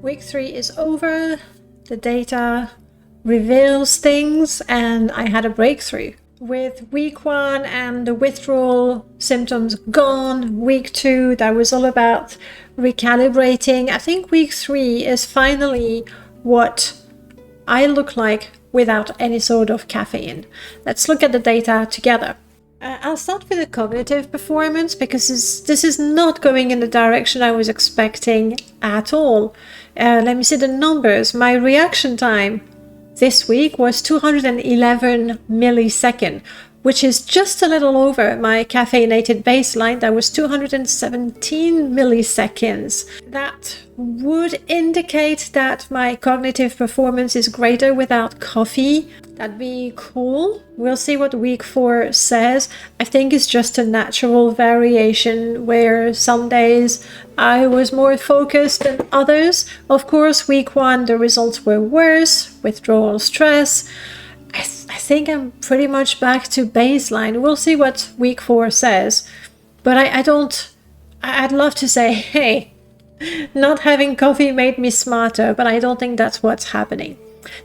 Week 3 is over. The data reveals things, and I had a breakthrough. With week 1 and the withdrawal symptoms gone, week 2, that was all about recalibrating. I think week 3 is finally what I look like without any sort of caffeine. Let's look at the data together. I'll start with the cognitive performance because this is not going in the direction I was expecting at all. Let me see the numbers. My reaction time this week was 211 milliseconds, which is just a little over my caffeinated baseline. That was 217 milliseconds. That would indicate that my cognitive performance is greater without coffee. That'd be cool. We'll see what week 4 says. I think it's just a natural variation where some days I was more focused than others. Of course, week 1, the results were worse, withdrawal stress. I think I'm pretty much back to baseline. We'll see what week 4 says. But I'd love to say, hey, not having coffee made me smarter, but I don't think that's what's happening.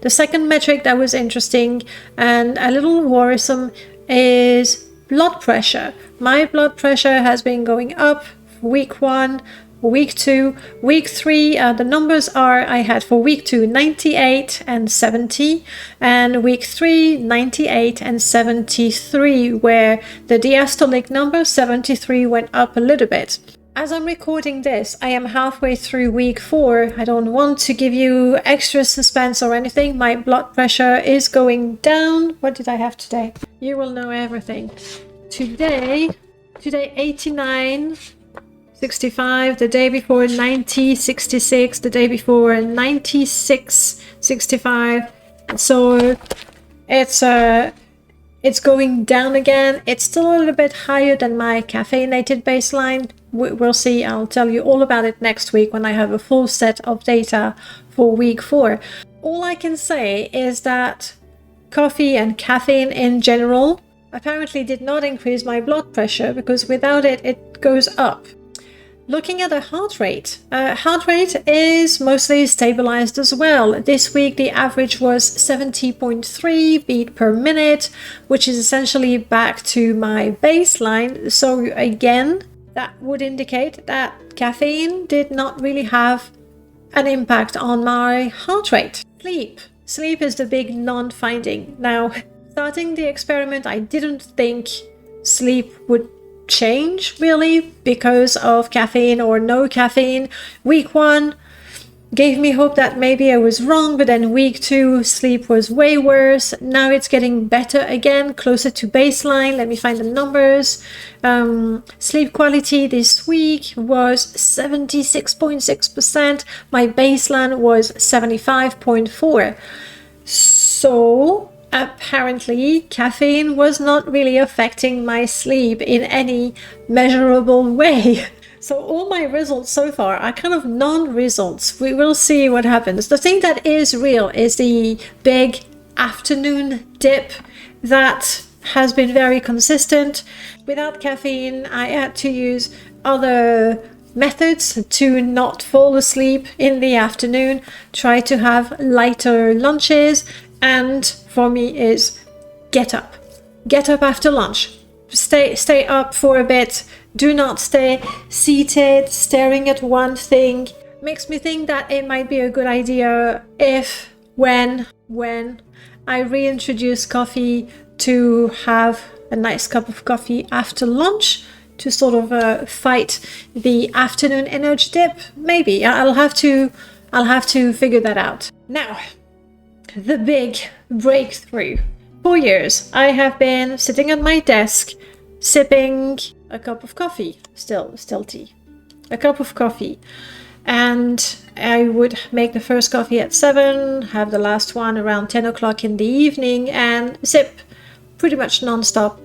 The second metric that was interesting and a little worrisome is blood pressure. My blood pressure has been going up week 1, week 2, week 3. The numbers are I had for week 2 98 and 70, and week 3 98 and 73, where the diastolic number 73 went up a little bit. As I'm recording this, I am halfway through week 4. I don't want to give you extra suspense or anything. My blood pressure is going down. What did I have today? You will know everything. Today 89, 65, the day before 90, 66, the day before 96, 65. So it's going down again. It's still a little bit higher than my caffeinated baseline. We'll see. I'll tell you all about it next week when I have a full set of data for week 4. All I can say is that coffee and caffeine in general apparently did not increase my blood pressure, because without it, it goes up. Looking at the heart rate is mostly stabilized as well. This week, the average was 70.3 beat per minute, which is essentially back to my baseline. So again, that would indicate that caffeine did not really have an impact on my heart rate. Sleep is the big non-finding. Now, starting the experiment, I didn't think sleep would change really because of caffeine or no caffeine. Week 1 gave me hope that maybe I was wrong, but then week 2 sleep was way worse. Now it's getting better again, closer to baseline. Let me find the numbers. Sleep quality this week was 76.6%. My baseline was 75.4. So apparently caffeine was not really affecting my sleep in any measurable way. So all my results so far are kind of non-results. We will see what happens. The thing that is real is the big afternoon dip that has been very consistent. Without caffeine, I had to use other methods to not fall asleep in the afternoon, try to have lighter lunches, and for me is get up after lunch. Stay up for a bit. Do not stay seated, staring at one thing. Makes me think that it might be a good idea when I reintroduce coffee, to have a nice cup of coffee after lunch to sort of fight the afternoon energy dip. Maybe I'll have to figure that out. Now, the big breakthrough. For years, I have been sitting at my desk, sipping a cup of coffee, still tea, a cup of coffee. And I would make the first coffee at 7, have the last one around 10 o'clock in the evening, and sip pretty much non-stop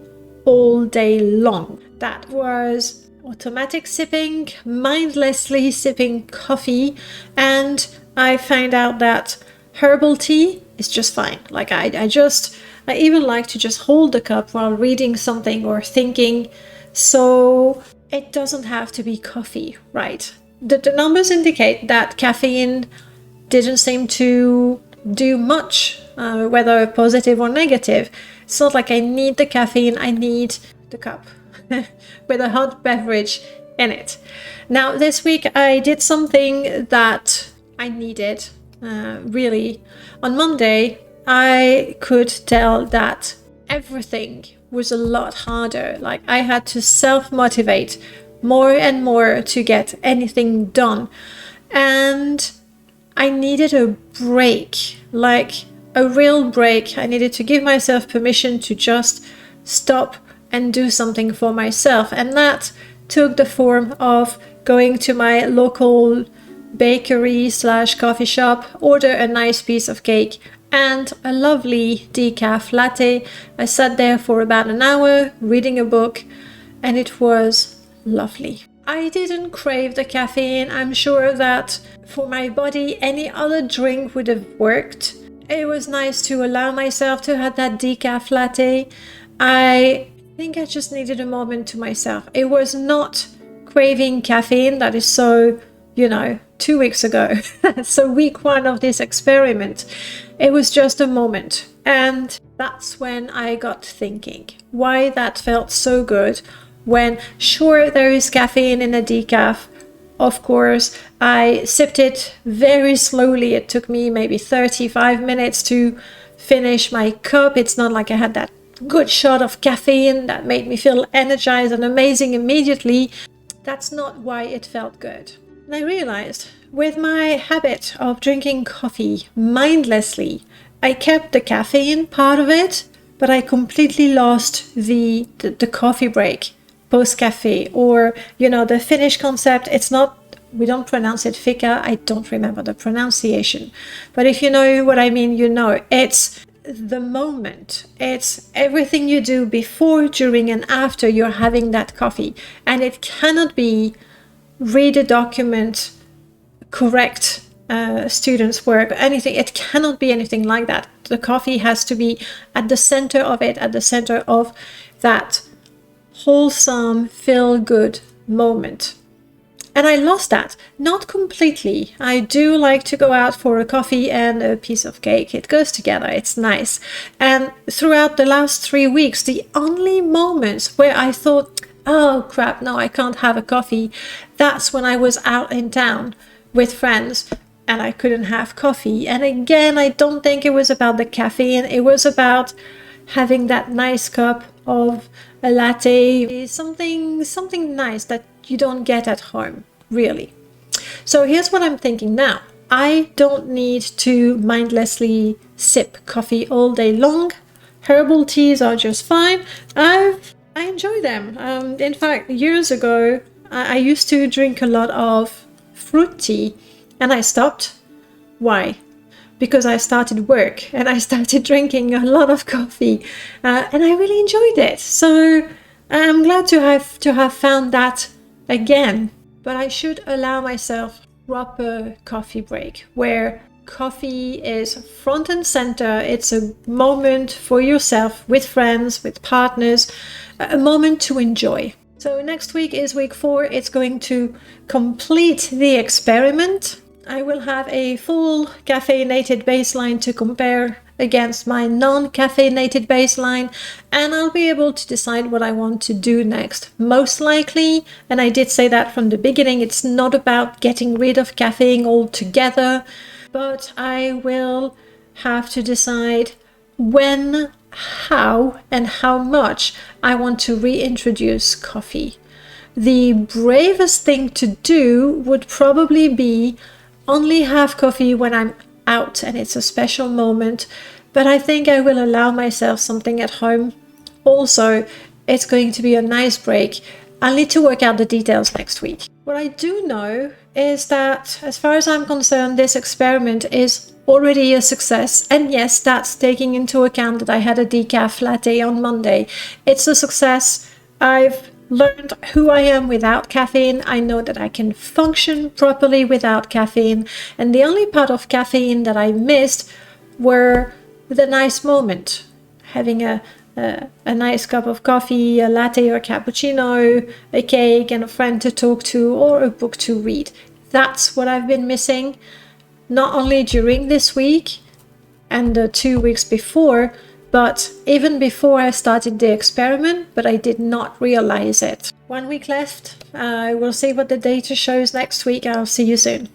all day long. That was automatic sipping, mindlessly sipping coffee, and I find out that herbal tea is just fine. Like I even like to just hold the cup while reading something or thinking. So it doesn't have to be coffee, right? The numbers indicate that caffeine didn't seem to do much, whether positive or negative. It's not like I need the caffeine, I need the cup with a hot beverage in it. Now, this week I did something that I needed, really. On Monday, I could tell that everything was a lot harder. Like, I had to self-motivate more and more to get anything done. And I needed a break, like a real break. I needed to give myself permission to just stop and do something for myself. And that took the form of going to my local bakery / coffee shop, order a nice piece of cake and a lovely decaf latte. I sat there for about an hour reading a book, and it was lovely. I didn't crave the caffeine. I'm sure that for my body, any other drink would have worked. It was nice to allow myself to have that decaf latte. I think I just needed a moment to myself. It was not craving caffeine. That is so, 2 weeks ago. So week 1 of this experiment. It was just a moment. And that's when I got thinking why that felt so good. When, sure, there is caffeine in a decaf, of course. I sipped it very slowly. It took me maybe 35 minutes to finish my cup. It's not like I had that good shot of caffeine that made me feel energized and amazing immediately. That's not why it felt good. And I realized with my habit of drinking coffee mindlessly, I kept the caffeine part of it, but I completely lost the coffee break. Post-cafe, or the Finnish concept. It's not, we don't pronounce it fika. I don't remember the pronunciation, but if you know what I mean, it's the moment. It's everything you do before, during, and after you're having that coffee. And it cannot be read a document, correct students' work, anything. It cannot be anything like that. The coffee has to be at the center of it, at the center of that wholesome, feel-good moment. And I lost that. Not completely. I do like to go out for a coffee and a piece of cake. It goes together. It's nice. And throughout the last 3 weeks, the only moments where I thought, oh crap, no, I can't have a coffee, that's when I was out in town with friends and I couldn't have coffee. And again, I don't think it was about the caffeine. It was about having that nice cup of a latte, something nice that you don't get at home, really. So here's what I'm thinking now. I don't need to mindlessly sip coffee all day long. Herbal teas are just fine. I enjoy them. In fact, years ago, I used to drink a lot of fruit tea, and I stopped. Why? Because I started work and I started drinking a lot of coffee, and I really enjoyed it. So I'm glad to have found that again. But I should allow myself a proper coffee break where coffee is front and center. It's a moment for yourself, with friends, with partners, a moment to enjoy. So next week is week 4. It's going to complete the experiment. I will have a full caffeinated baseline to compare against my non-caffeinated baseline, and I'll be able to decide what I want to do next. Most likely, and I did say that from the beginning, it's not about getting rid of caffeine altogether, but I will have to decide when, how, and how much I want to reintroduce coffee. The bravest thing to do would probably be only have coffee when I'm out and it's a special moment, but I think I will allow myself something at home. Also, it's going to be a nice break. I'll need to work out the details next week. What I do know is that, as far as I'm concerned, this experiment is already a success. And yes, that's taking into account that I had a decaf latte on Monday. It's a success. I've learned who I am without caffeine. I know that I can function properly without caffeine. And the only part of caffeine that I missed were the nice moment. Having a nice cup of coffee, a latte or cappuccino, a cake and a friend to talk to, or a book to read. That's what I've been missing. not only during this week and the 2 weeks before, but even before I started the experiment, but I did not realize it. 1 week left. We'll see what the data shows next week. I'll see you soon.